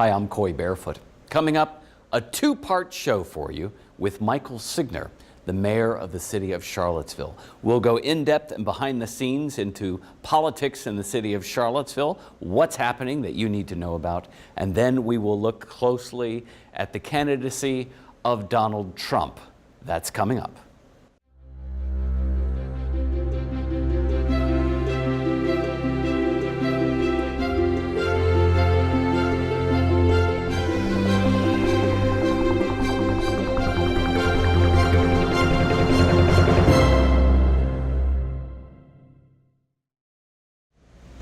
Hi, I'm Coy Barefoot. Coming up, a two-part show for you with Michael Signer, the mayor of the city of Charlottesville. We'll go in-depth and behind the scenes into politics in the city of Charlottesville, what's happening that you need to know about, and then we will look closely at the candidacy of Donald Trump. That's coming up.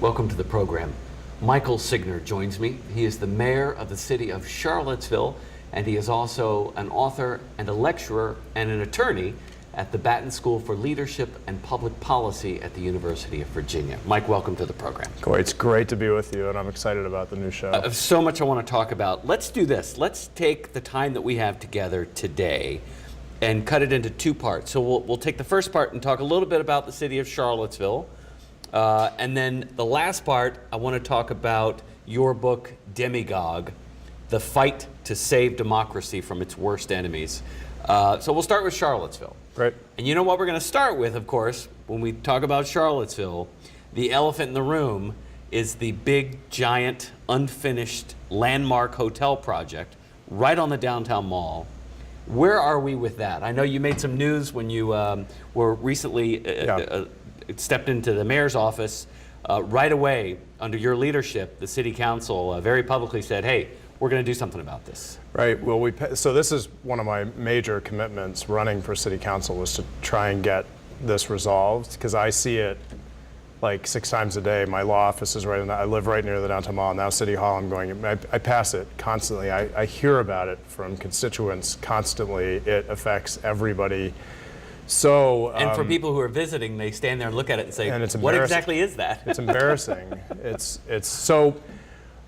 Welcome to the program. Michael Signer joins me. He is the mayor of the city of Charlottesville, and he is also an author and a lecturer and an attorney at the Batten School for Leadership and Public Policy at the University of Virginia. Mike, welcome to the program. Coy, it's great to be with you, and I'm excited about the new show. So much I want to talk about. Let's do this. Let's take the time that we have together today and cut it into two parts. So we'll take the first part and talk a little bit about the city of Charlottesville. And then the last part, I want to talk about your book, Demagogue, The Fight to Save Democracy from Its Worst Enemies. So we'll start with Charlottesville. Right. And you know what we're going to start with, of course, when we talk about Charlottesville, the elephant in the room is the big, giant, unfinished landmark hotel project right on the downtown mall. Where are we with that? I know you made some news when you were recently stepped into the mayor's office. Right away, under your leadership, the city council very publicly said, hey, we're going to do something about this. Right. Well, so this is one of my major commitments running for city council, was to try and get this resolved, because I see it like 6 times a day. My law office is right in I live right near the downtown mall. Now City Hall, I pass it constantly. I hear about it from constituents constantly. It affects everybody. So, and for people who are visiting, they stand there and look at it and say, and what exactly is that? It's embarrassing. It's so,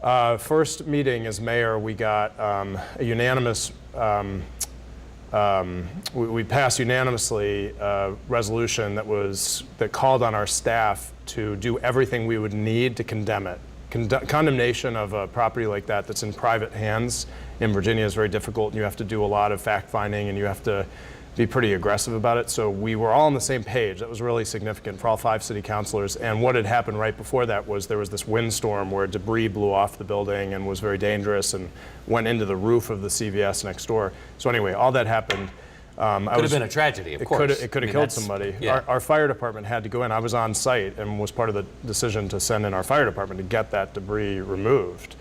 first meeting as mayor, we got a unanimous, we passed unanimously a resolution that called on our staff to do everything we would need to condemn it. Condemnation of a property like that that's in private hands in Virginia is very difficult. You have to do a lot of fact-finding, and you have to be pretty aggressive about it. So we were all on the same page. That was really significant for all 5 city councilors. And what had happened right before that was there was this windstorm where debris blew off the building and was very dangerous and went into the roof of the CVS next door. So anyway, all that happened. Could have been a tragedy, of course. It could have killed somebody. Yeah. Our fire department had to go in. I was on site and was part of the decision to send in our fire department to get that debris removed.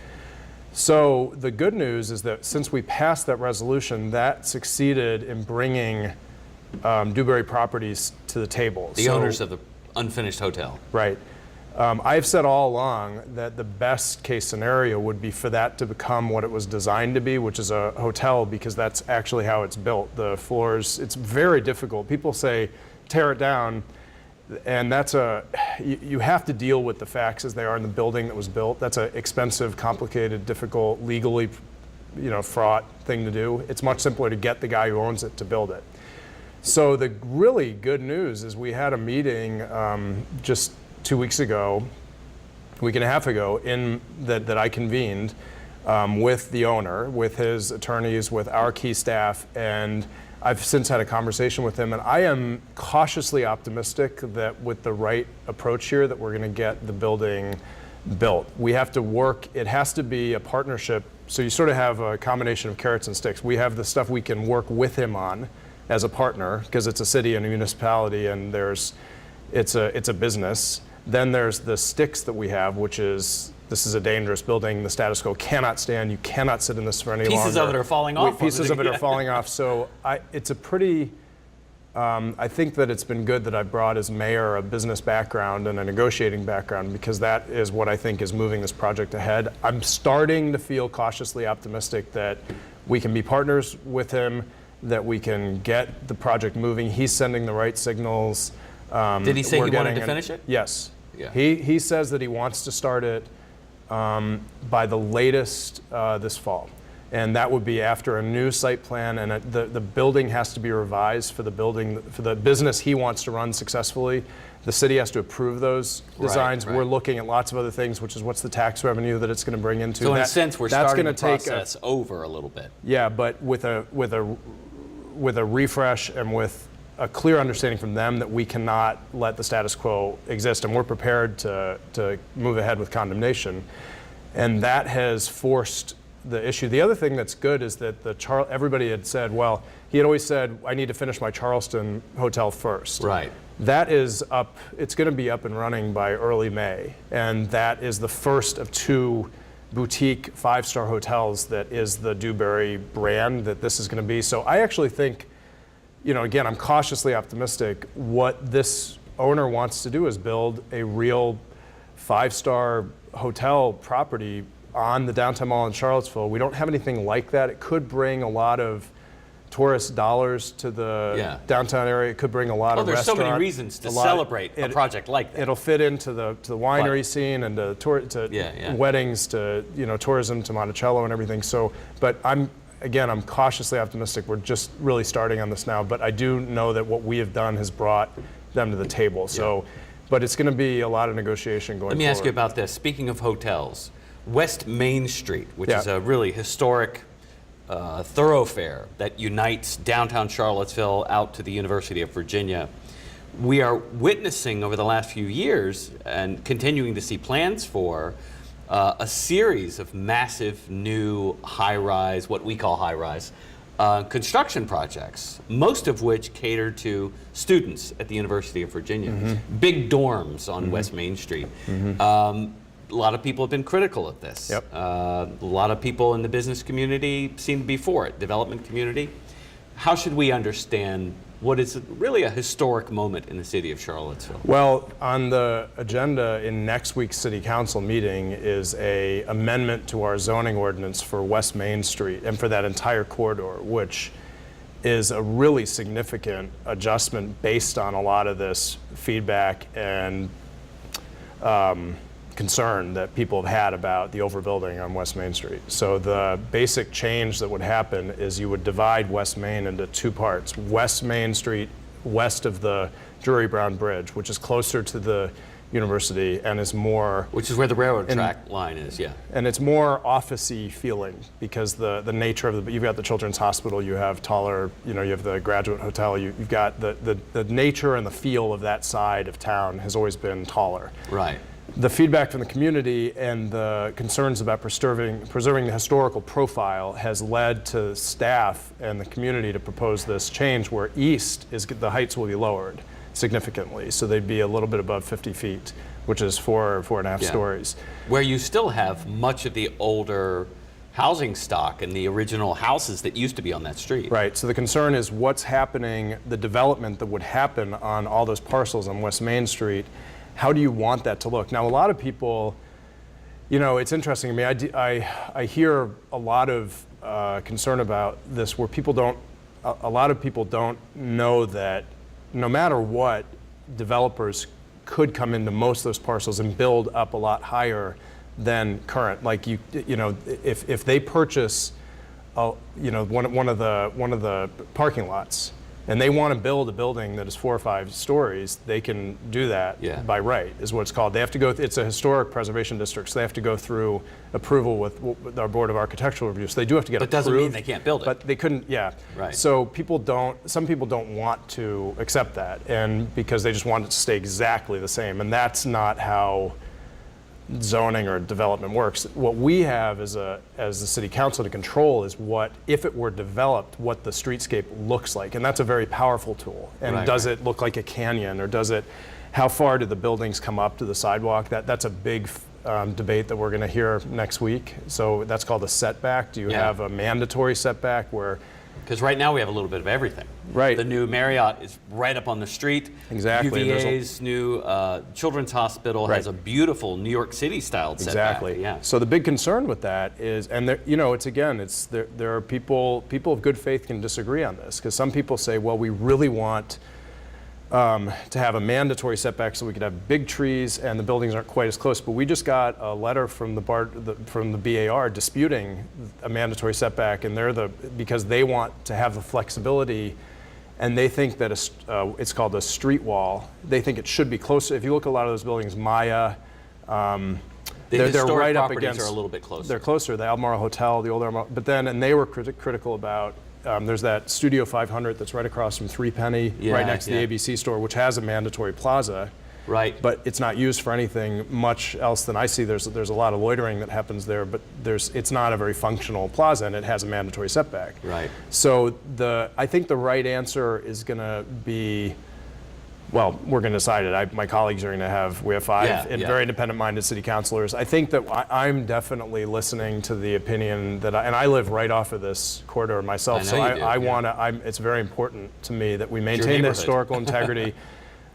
So the good news is that since we passed that resolution, that succeeded in bringing Dewberry Properties to the table. The owners of the unfinished hotel. Right. I've said all along that the best case scenario would be for that to become what it was designed to be, which is a hotel, because that's actually how it's built. The floors, it's very difficult. People say, tear it down. And that's you have to deal with the facts as they are in the building that was built. That's an expensive, complicated, difficult, legally, fraught thing to do. It's much simpler to get the guy who owns it to build it. So the really good news is we had a meeting just 2 weeks ago, a week and a half ago, that I convened with the owner, with his attorneys, with our key staff, and I've since had a conversation with him, and I am cautiously optimistic that with the right approach here that we're going to get the building built. We have to work, it has to be a partnership, so you sort of have a combination of carrots and sticks. We have the stuff we can work with him on as a partner, because it's a city and a municipality, and it's a business. Then there's the sticks that we have, which is, this is a dangerous building. The status quo cannot stand. You cannot sit in this for any longer. Pieces of it are falling off. Pieces of it are falling off. So it's a pretty, I think that it's been good that I brought as mayor a business background and a negotiating background, because that is what I think is moving this project ahead. I'm starting to feel cautiously optimistic that we can be partners with him, that we can get the project moving. He's sending the right signals. Did he say he wanted to finish it? Yes. Yeah. He says that he wants to start it by the latest this fall. And that would be after a new site plan, and the building has to be revised for the business he wants to run successfully. The city has to approve those designs. Right. We're looking at lots of other things, which is what's the tax revenue that it's going to bring into. So in a sense, we're starting the take process over a little bit. Yeah, but with a refresh and with a clear understanding from them that we cannot let the status quo exist, and we're prepared to move ahead with condemnation. And that has forced the issue. The other thing that's good is that everybody had said, well, he had always said, I need to finish my Charleston hotel first. Right. That is up, it's going to be up and running by early May. And that is the first of 2 boutique 5-star hotels that is the Dewberry brand that this is going to be. So I actually think, again, I'm cautiously optimistic. What this owner wants to do is build a real 5-star hotel property on the downtown mall in Charlottesville. We don't have anything like that. It could bring a lot of tourist dollars to the downtown area. It could bring a lot of there's so restaurant. many reasons to celebrate a project like that. It'll fit into the winery scene and to weddings, to tourism, to Monticello and everything. So, but I'm cautiously optimistic. We're just really starting on this now, but I do know that what we have done has brought them to the table. So, but it's going to be a lot of negotiation going forward. Let me ask you about this. Speaking of hotels, West Main Street, which is a really historic thoroughfare that unites downtown Charlottesville out to the University of Virginia. We are witnessing over the last few years and continuing to see plans for a series of massive new high-rise, what we call high-rise, construction projects, most of which cater to students at the University of Virginia. Big dorms on West Main Street. A lot of people have been critical of this. A lot of people in the business community seem to be for it, development community. How should we understand what is really a historic moment in the city of Charlottesville? Well, on the agenda in next week's city council meeting is a amendment to our zoning ordinance for West Main Street and for that entire corridor, which is a really significant adjustment based on a lot of this feedback and concern that people have had about the overbuilding on West Main Street. So the basic change that would happen is you would divide West Main into 2 parts. West Main Street, west of the Drury Brown Bridge, which is closer to the university and is more... Which is where the railroad track line is, And it's more office-y feeling because the nature of you've got the Children's Hospital, you have taller, you have the Graduate Hotel, you've got the nature and the feel of that side of town has always been taller. Right. The feedback from the community and the concerns about preserving the historical profile has led to staff and the community to propose this change where east the heights will be lowered significantly. So they'd be a little bit above 50 feet, which is 4.5 stories. Where you still have much of the older housing stock and the original houses that used to be on that street. Right, so the concern is what's happening, the development that would happen on all those parcels on West Main Street. How do you want that to look? Now, a lot of people, it's interesting to me. I hear a lot of concern about this where a lot of people don't know that no matter what, developers could come into most of those parcels and build up a lot higher than current. Like if they purchase, one of the parking lots, and they want to build a building that is 4 or 5 stories, they can do that by right, is what it's called. They have to go, it's a historic preservation district, so they have to go through approval with our Board of Architectural Review. So they do have to get approved. But doesn't mean they can't build it. But they couldn't, Right. So some people don't want to accept that, and because they just want it to stay exactly the same, and that's not how zoning or development works. What we have as the city council to control is what, if it were developed, what the streetscape looks like. And that's a very powerful tool. And does it look like a canyon, or how far do the buildings come up to the sidewalk? That's a big debate that we're going to hear next week. So that's called a setback. Do you have a mandatory setback where... Because right now we have a little bit of everything. Right. The new Marriott is right up on the street. Exactly. UVA's new Children's Hospital has a beautiful New York City styled setback. Exactly. Yeah. So the big concern with that is, and there are people of good faith can disagree on this, because some people say, well, we really want to have a mandatory setback so we could have big trees and the buildings aren't quite as close. But we just got a letter from the BAR disputing a mandatory setback, and because they want to have the flexibility, and they think that it's called a street wall. They think it should be closer. If you look at a lot of those buildings, Maya, they're right up against. Are a little bit closer. They're closer. The Albemarle Hotel, the old Albemarle, and they were critical about. There's that Studio 500 that's right across from Three Penny, right next to the ABC store, which has a mandatory plaza. Right. But it's not used for anything much else than I see. There's a lot of loitering that happens there, but it's not a very functional plaza, and it has a mandatory setback. Right. So I think the right answer is going to be. Well, we're going to decide it. My colleagues are going to have, we have five very independent-minded city councilors. I think that I'm definitely listening to the opinion and I live right off of this corridor myself, so I want to, it's very important to me that we maintain the historical integrity,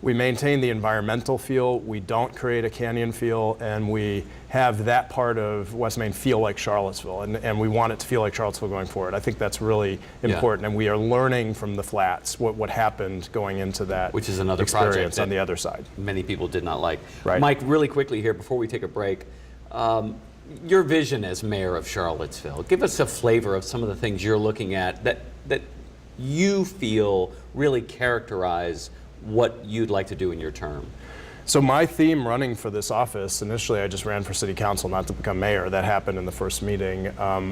we maintain the environmental feel, we don't create a canyon feel, and we have that part of West Main feel like Charlottesville, and we want it to feel like Charlottesville going forward. I think that's really important, and we are learning from the flats what happened going into that, which is another experience project on the other side. Many people did not like. Right. Mike, really quickly here before we take a break, your vision as mayor of Charlottesville, give us a flavor of some of the things you're looking at that you feel really characterize what you'd like to do in your term. So my theme running for this office, initially I just ran for city council, not to become mayor. That happened in the first meeting,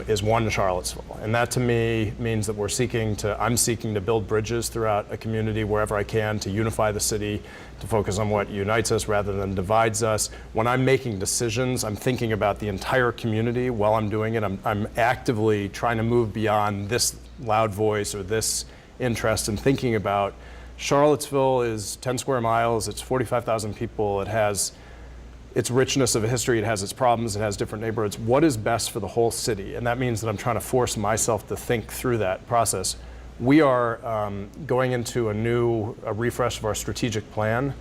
is One Charlottesville. And that to me means that I'm seeking to build bridges throughout a community wherever I can, to unify the city, to focus on what unites us rather than divides us. When I'm making decisions, I'm thinking about the entire community while I'm doing it. I'm actively trying to move beyond this loud voice or this interest and thinking about Charlottesville is 10 square miles, it's 45,000 people, it has its richness of a history, it has its problems, it has different neighborhoods. What is best for the whole city? And that means that I'm trying to force myself to think through that process. We are going into a refresh of our strategic plan.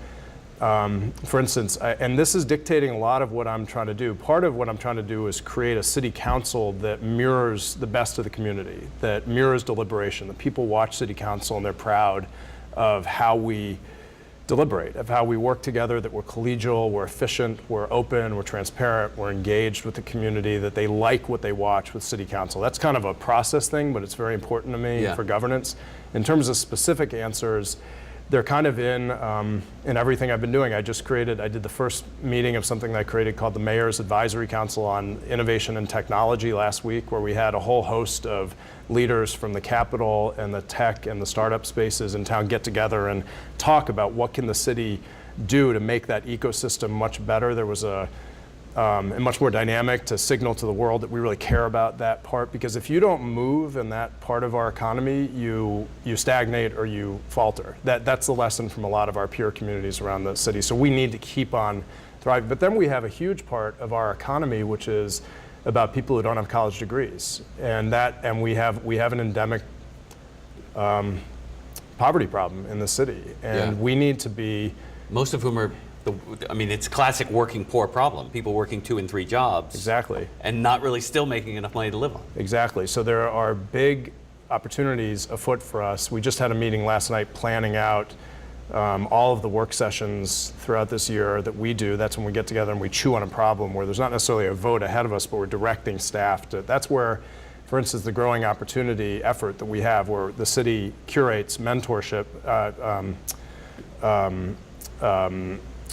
For instance, and this is dictating a lot of what I'm trying to do. Part of what I'm trying to do is create a city council that mirrors the best of the community, that mirrors deliberation, that people watch city council and they're proud of how we deliberate, of how we work together, that we're collegial, we're efficient, we're open, we're transparent, we're engaged with the community, that they like what they watch with city council. That's kind of a process thing, but it's very important to me for governance. In terms of specific answers, they're kind of in everything I've been doing. I did the first meeting of something that I created called the Mayor's Advisory Council on Innovation and Technology last week, where we had a whole host of leaders from the Capitol and the tech and the startup spaces in town get together and talk about what can the city do to make that ecosystem much better. There was and much more dynamic, to signal to the world that we really care about that part, because if you don't move in that part of our economy, you stagnate or you falter. That's the lesson from a lot of our peer communities around the city. So we need to keep on thriving. But then we have a huge part of our economy which is about people who don't have college degrees, and we have an endemic poverty problem in the city, and we need to be. Most of whom are. It's classic working poor problem. People working 2 and 3 jobs. Exactly. And not really still making enough money to live on. Exactly. So there are big opportunities afoot for us. We just had a meeting last night planning out all of the work sessions throughout this year that we do. That's when we get together and we chew on a problem where there's not necessarily a vote ahead of us, but we're directing staff to. That's where, for instance, the growing opportunity effort that we have, where the city curates mentorship,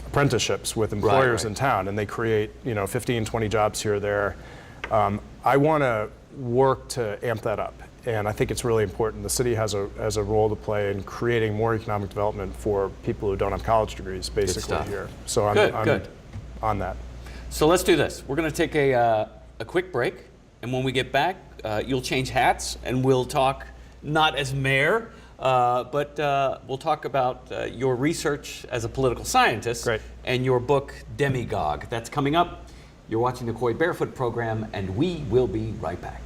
apprenticeships with employers in town, and they create 15, 20 jobs here or there. I want to work to amp that up, and I think it's really important. The city has a role to play in creating more economic development for people who don't have college degrees, basically here. So I'm on that. So let's do this. We're going to take a quick break, and when we get back, you'll change hats, and we'll talk not as mayor, but we'll talk about your research as a political scientist and your book, Demagogue. That's coming up. You're watching the Coy Barefoot Program, and we will be right back.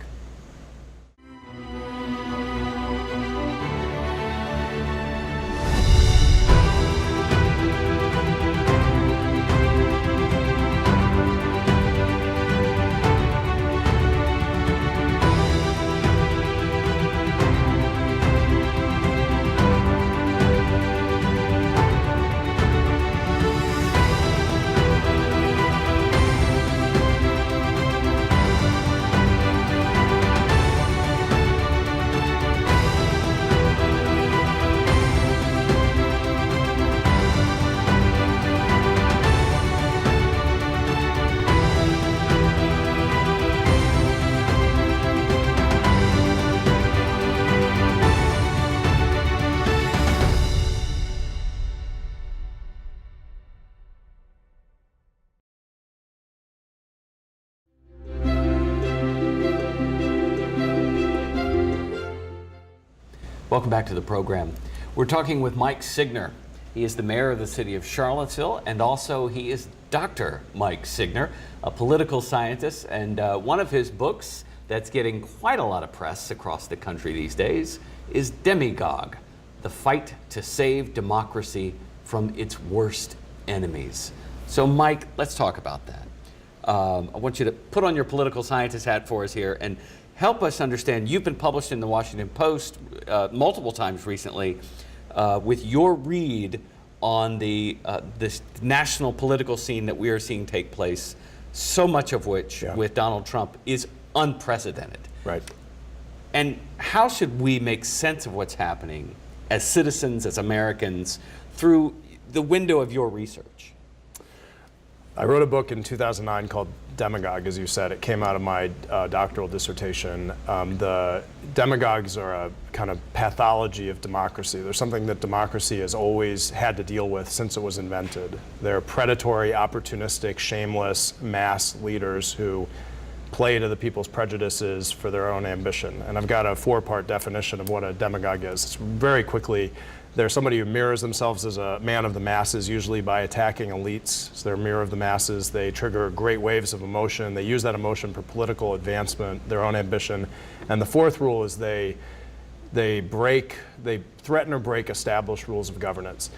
Welcome back to the program. We're talking with Mike Signer. He is the mayor of the city of Charlottesville, and also he is Dr. Mike Signer, a political scientist, and one of his books that's getting quite a lot of press across the country these days is Demagogue, The Fight to Save Democracy from Its Worst Enemies. So Mike, let's talk about that. I want you to put on your political scientist hat for us here and help us understand. You've been published in the Washington Post multiple times recently with your read on this national political scene that we are seeing take place, so much of which with Donald Trump is unprecedented. Right. And how should we make sense of what's happening as citizens, as Americans, through the window of your research? I wrote a book in 2009 called Demagogue, as you said. It came out of my doctoral dissertation. The demagogues are a kind of pathology of democracy. They're something that democracy has always had to deal with since it was invented. They're predatory, opportunistic, shameless mass leaders who play to the people's prejudices for their own ambition. And I've got a 4-part definition of what a demagogue is. It's very quickly. They're somebody who mirrors themselves as a man of the masses, usually by attacking elites. So they're a mirror of the masses. They trigger great waves of emotion. They use that emotion for political advancement, their own ambition. And the 4th rule is they threaten or break established rules of governance.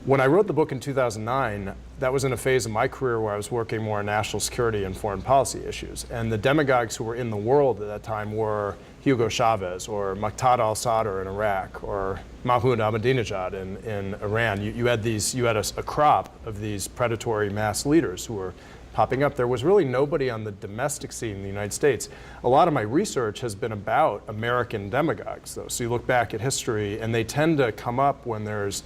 When I wrote the book in 2009, that was in a phase of my career where I was working more on national security and foreign policy issues. And the demagogues who were in the world at that time were Hugo Chavez or Muqtada al-Sadr in Iraq or Mahmoud Ahmadinejad in Iran. You had a crop of these predatory mass leaders who were popping up. There was really nobody on the domestic scene in the United States. A lot of my research has been about American demagogues, though. So you look back at history, and they tend to come up when there's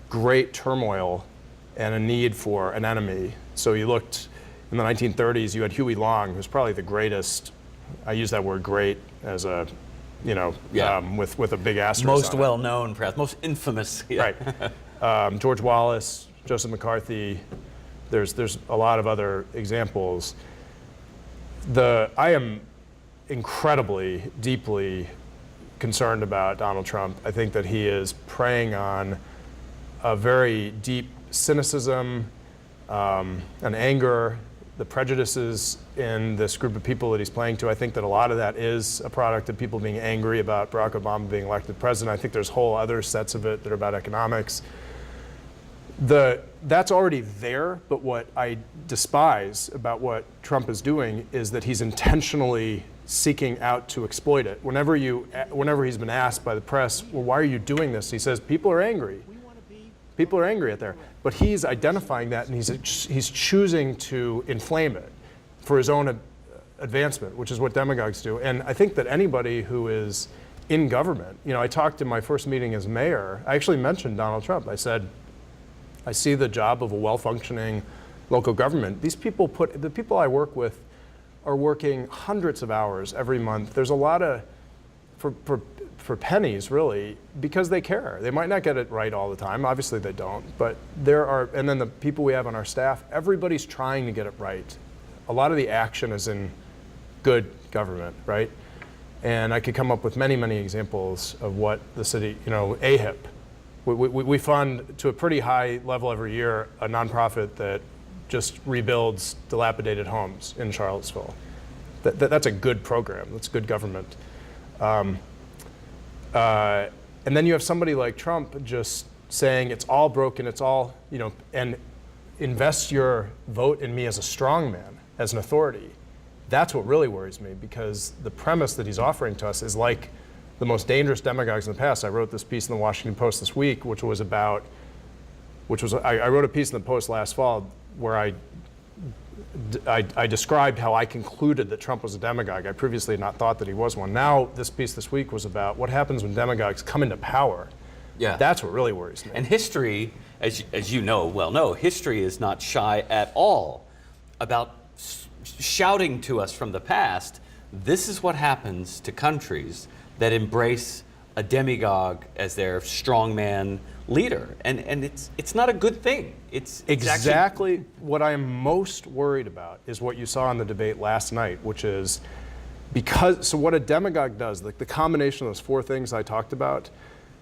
great turmoil and a need for an enemy. So you looked in the 1930s, you had Huey Long, who's probably the greatest. I use that word "great" as a, with a big asterisk. Most well known, perhaps most infamous. Yeah. Right. George Wallace, Joseph McCarthy. There's a lot of other examples. I am incredibly, deeply concerned about Donald Trump. I think that he is preying on a very deep cynicism and anger, the prejudices in this group of people that he's playing to. I think that a lot of that is a product of people being angry about Barack Obama being elected president. I think there's whole other sets of it that are about economics. That's already there, but what I despise about what Trump is doing is that he's intentionally seeking out to exploit it. Whenever he's been asked by the press, well, why are you doing this? He says, people are angry. People are angry out there. But he's identifying that, and he's choosing to inflame it for his own advancement, which is what demagogues do. And I think that anybody who is in government, I talked in my first meeting as mayor, I actually mentioned Donald Trump. I said, I see the job of a well-functioning local government. The people I work with are working hundreds of hours every month. There's a lot of, for pennies, really, because they care. They might not get it right all the time. Obviously they don't, but and then the people we have on our staff, everybody's trying to get it right. A lot of the action is in good government, right? And I could come up with many, many examples of what the city, AHIP. We fund to a pretty high level every year a nonprofit that just rebuilds dilapidated homes in Charlottesville. That's a good program. That's good government. And then you have somebody like Trump just saying it's all broken, it's all, and invest your vote in me as a strong man, as an authority. That's what really worries me, because the premise that he's offering to us is like the most dangerous demagogues in the past. I wrote this piece in the Washington Post this week, I wrote a piece in the Post last fall where I described how I concluded that Trump was a demagogue. I previously had not thought that he was one. Now, this piece this week was about what happens when demagogues come into power. Yeah. That's what really worries me. And history, as you know, history is not shy at all about shouting to us from the past, this is what happens to countries that embrace a demagogue as their strongman leader, and it's not a good thing. It's exactly what I am most worried about is what you saw in the debate last night, which is so what a demagogue does, like the combination of those 4 things I talked about,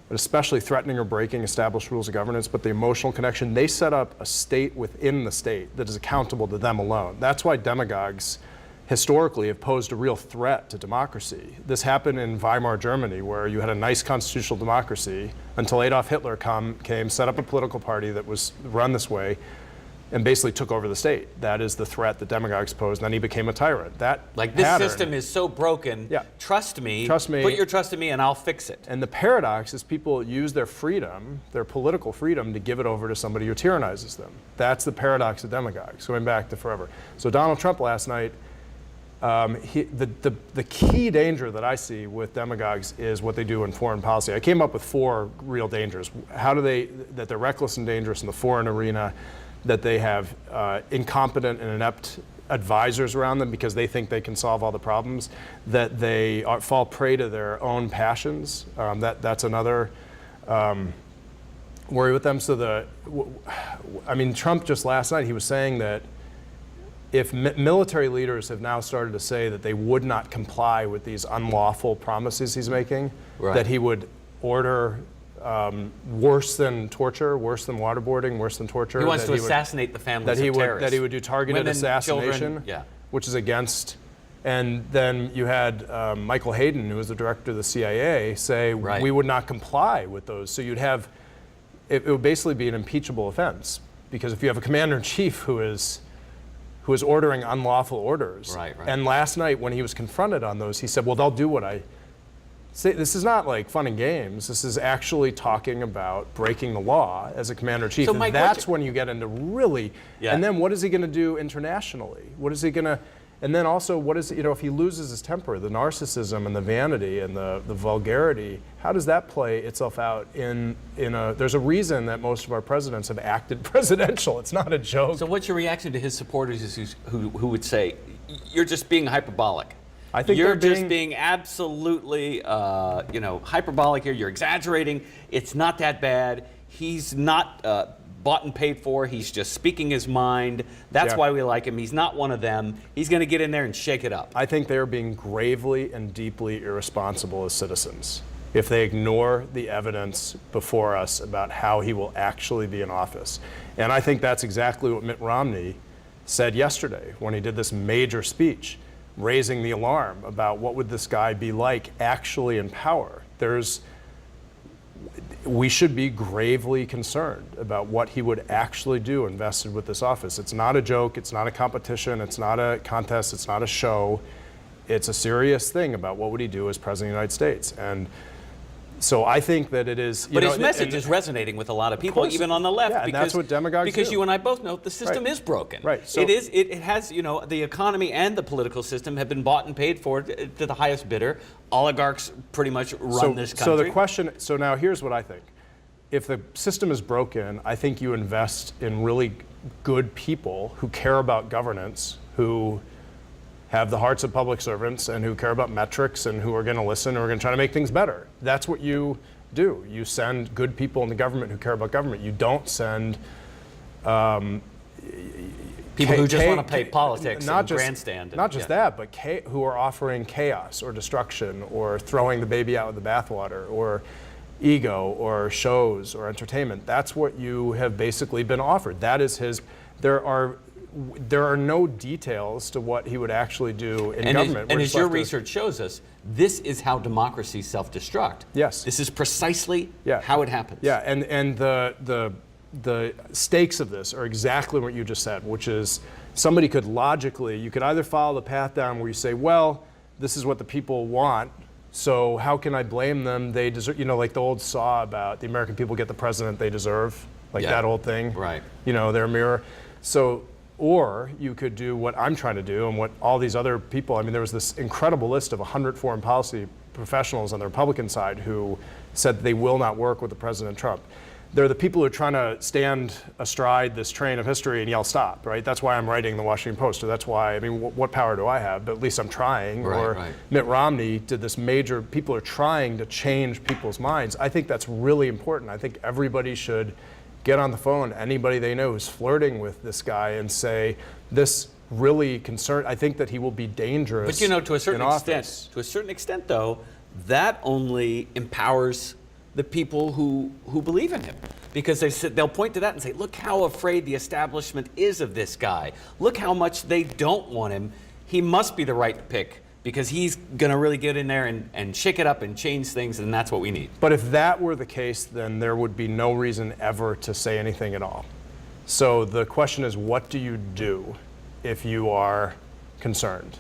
but especially threatening or breaking established rules of governance, but the emotional connection. They set up a state within the state that is accountable to them alone. That's why demagogues historically have posed a real threat to democracy. This happened in Weimar Germany, where you had a nice constitutional democracy until Adolf Hitler came, set up a political party that was run this way, and basically took over the state. That is the threat that demagogues pose, and then he became a tyrant. That like this pattern, system is so broken, yeah. Trust me, Trust me. Put your trust in me and I'll fix it. And the paradox is people use their freedom, their political freedom, to give it over to somebody who tyrannizes them. That's the paradox of demagogues, going back to forever. So Donald Trump last night, the key danger that I see with demagogues is what they do in foreign policy. I came up with 4 real dangers. That they're reckless and dangerous in the foreign arena, that they have incompetent and inept advisors around them because they think they can solve all the problems, that they fall prey to their own passions. That's another worry with them. So Trump just last night, he was saying that if military leaders have now started to say that they would not comply with these unlawful promises he's making, right, that he would order worse than torture, worse than waterboarding, worse than torture. He wants to assassinate the families of terrorists. That he would do targeted Women, assassination, children, yeah, which is against. And then you had Michael Hayden, who was the director of the CIA, say right, we would not comply with those. So you'd have, it would basically be an impeachable offense, because if you have a commander-in-chief who is ordering unlawful orders. Right, right. And last night when he was confronted on those, he said, well, they'll do what I say. This is not like fun and games. This is actually talking about breaking the law as a commander-in-chief. So, and Mike, that's when you get into really, yeah, and then what is he going to do internationally? What is he going to, and then also what is, if he loses his temper, the narcissism and the vanity and the vulgarity, how does that play itself out there's a reason that most of our presidents have acted presidential. It's not a joke. So what's your reaction to his supporters who would say, you're just being hyperbolic? I think you're just being absolutely, hyperbolic here. You're exaggerating. It's not that bad. He's not bought and paid for. He's just speaking his mind. That's why we like him. He's not one of them. He's going to get in there and shake it up. I think they're being gravely and deeply irresponsible as citizens if they ignore the evidence before us about how he will actually be in office. And I think that's exactly what Mitt Romney said yesterday when he did this major speech, raising the alarm about what would this guy be like actually in power. We should be gravely concerned about what he would actually do invested with this office. It's not a joke, it's not a competition, it's not a contest, it's not a show. It's a serious thing about what would he do as President of the United States. And so I think that it is. But his message is resonating with a lot of people, even on the left. Yeah, and that's what demagogues do. Because you and I both know the system is broken. Right. So it has, the economy and the political system have been bought and paid for to the highest bidder. Oligarchs pretty much run this country. So now here's what I think. If the system is broken, I think you invest in really good people who care about governance, who have the hearts of public servants and who care about metrics and who are going to listen and who are going to try to make things better. That's what you do. You send good people in the government who care about government. You don't send people who just want to play politics and grandstand. Not just that, but who are offering chaos or destruction or throwing the baby out with the bathwater or ego or shows or entertainment. That's what you have basically been offered. That is his. There are no details to what he would actually do in government. And as your research shows us, this is how democracies self-destruct. Yes. This is precisely how it happens. Yeah, and the stakes of this are exactly what you just said, which is somebody could logically, you could either follow the path down where you say, well, this is what the people want, so how can I blame them? They deserve, like the old saw about the American people get the president they deserve, that old thing. Right. Their mirror. So, or you could do what I'm trying to do and what all these other people, there was this incredible list of 100 foreign policy professionals on the Republican side who said they will not work with the President Trump. They're the people who are trying to stand astride this train of history and yell stop, right? That's why I'm writing the Washington Post, or that's why, what power do I have? But at least I'm trying. Right. Mitt Romney did this major, people are trying to change people's minds. I think that's really important. I think everybody should get on the phone, anybody they know who's flirting with this guy, and say, this really concerned, I think that he will be dangerous. But to a certain extent, though, that only empowers the people who believe in him. Because they'll point to that and say, look how afraid the establishment is of this guy. Look how much they don't want him. He must be the right pick because he's going to really get in there and shake it up and change things, and that's what we need. But if that were the case, then there would be no reason ever to say anything at all. So the question is, what do you do if you are concerned?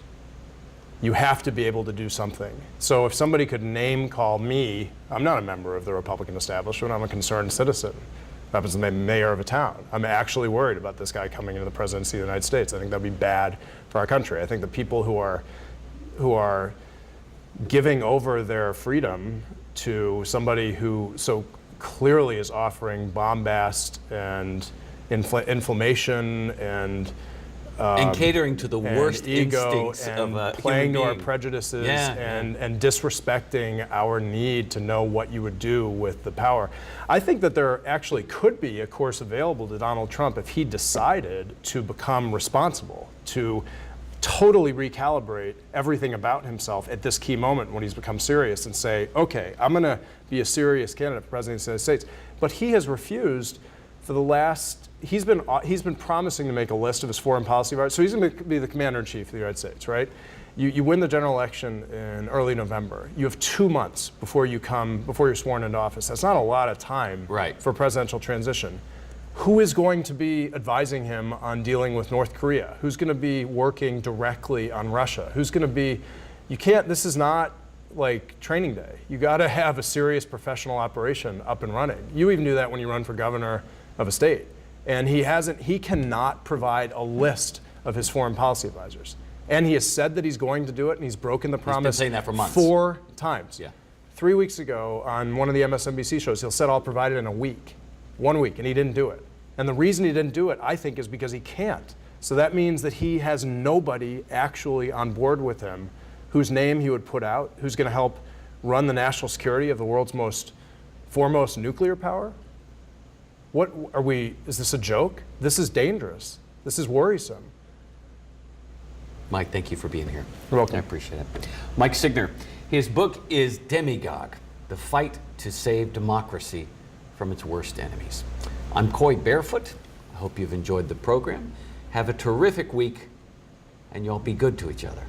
You have to be able to do something. So if somebody could name call me, I'm not a member of the Republican establishment, I'm a concerned citizen. What happens to the mayor of a town? I'm actually worried about this guy coming into the presidency of the United States. I think that'd be bad for our country. I think the people who are giving over their freedom to somebody who so clearly is offering bombast and inflammation and catering to the worst ego instincts and of a playing to human our being. prejudices and disrespecting our need to know what you would do with the power. I think that there actually could be a course available to Donald Trump if he decided to become responsible, to totally recalibrate everything about himself at this key moment when he's become serious and say, okay, I'm going to be a serious candidate for president of the United States. But he has refused for the last, he's been promising to make a list of his foreign policy advisors. So he's going to be the commander-in-chief of the United States, right? You win the general election in early November. You have 2 months before you're sworn into office. That's not a lot of time for presidential transition. Who is going to be advising him on dealing with North Korea? Who's going to be working directly on Russia? Who's going to be, this is not like training day. You got to have a serious professional operation up and running. You even do that when you run for governor of a state. And he cannot provide a list of his foreign policy advisors. And he has said that he's going to do it, and he's broken the promise. He's been saying that for months. 4 times. Yeah. 3 weeks ago on one of the MSNBC shows, he'll said I'll provide it in a week. 1 week, and he didn't do it. And the reason he didn't do it, I think, is because he can't. So that means that he has nobody actually on board with him whose name he would put out, who's going to help run the national security of the world's foremost nuclear power. Is this a joke? This is dangerous. This is worrisome. Mike, thank you for being here. You're welcome. I appreciate it. Mike Signer, his book is Demagogue, The Fight to Save Democracy from Its Worst Enemies. I'm Coy Barefoot. I hope you've enjoyed the program. Have a terrific week, and y'all be good to each other.